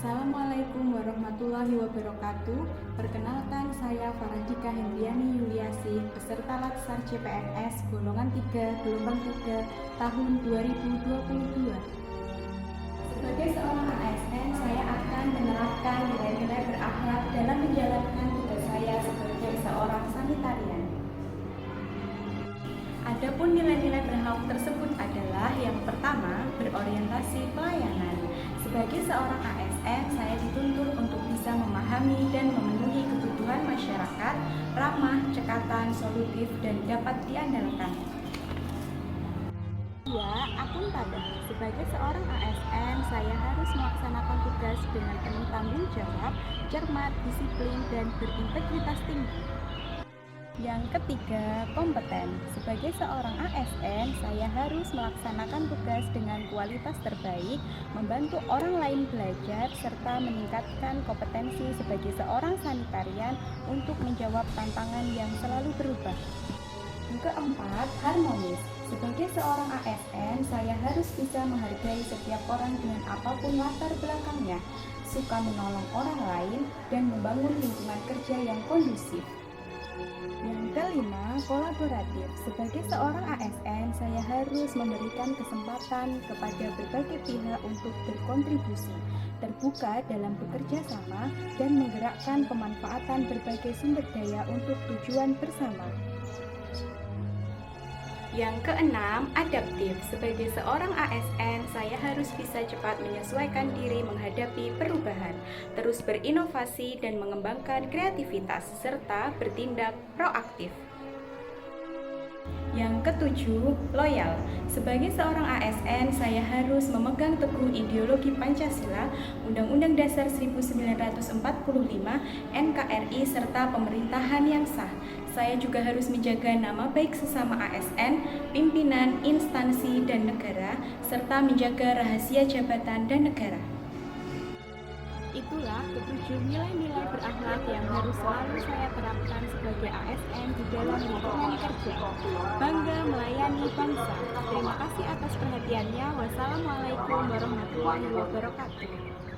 Assalamualaikum warahmatullahi wabarakatuh. Perkenalkan, saya Faradika Hendriani Yuliasih, peserta Latsar CPNS golongan 3 gelombang 3 tahun 2022. Sebagai seorang ASN, saya akan menerapkan nilai-nilai berakhlak dalam menjalankan tugas saya sebagai seorang sanitarian. Adapun nilai-nilai berakhlak tersebut adalah yang pertama, berorientasi pelayanan. Sebagai seorang ASN, saya dituntut untuk bisa memahami dan memenuhi kebutuhan masyarakat, ramah, cekatan, solutif, dan dapat diandalkan. 2. Akuntabel. Sebagai seorang ASN, saya harus melaksanakan tugas dengan penuh tanggung jawab, cermat, disiplin, dan berintegritas tinggi. Yang ketiga, kompeten. Sebagai seorang ASN, saya harus melaksanakan tugas dengan kualitas terbaik, membantu orang lain belajar, serta meningkatkan kompetensi sebagai seorang sanitarian untuk menjawab tantangan yang selalu berubah. Yang keempat, harmonis. Sebagai seorang ASN, saya harus bisa menghargai setiap orang dengan apapun latar belakangnya, suka menolong orang lain, dan membangun lingkungan kerja yang kondusif. Yang kelima, kolaboratif. Sebagai seorang ASN, saya harus memberikan kesempatan kepada berbagai pihak untuk berkontribusi, terbuka dalam bekerja sama, dan menggerakkan pemanfaatan berbagai sumber daya untuk tujuan bersama. Yang keenam, adaptif. Sebagai seorang ASN, saya harus bisa cepat menyesuaikan diri menghadapi perubahan, terus berinovasi dan mengembangkan kreativitas, serta bertindak proaktif. Yang ketujuh, loyal. Sebagai seorang ASN, saya harus memegang teguh ideologi Pancasila, Undang-Undang Dasar 1945, NKRI, serta pemerintahan yang sah. Saya juga harus menjaga nama baik sesama ASN, pimpinan, instansi, dan negara, serta menjaga rahasia jabatan dan negara. Itulah ketujuh nilai-nilai berakhlak yang harus selalu saya terapkan sebagai ASN di dalam lingkungan kerja. Bangga melayani bangsa. Terima kasih atas perhatiannya. Wassalamualaikum warahmatullahi wabarakatuh.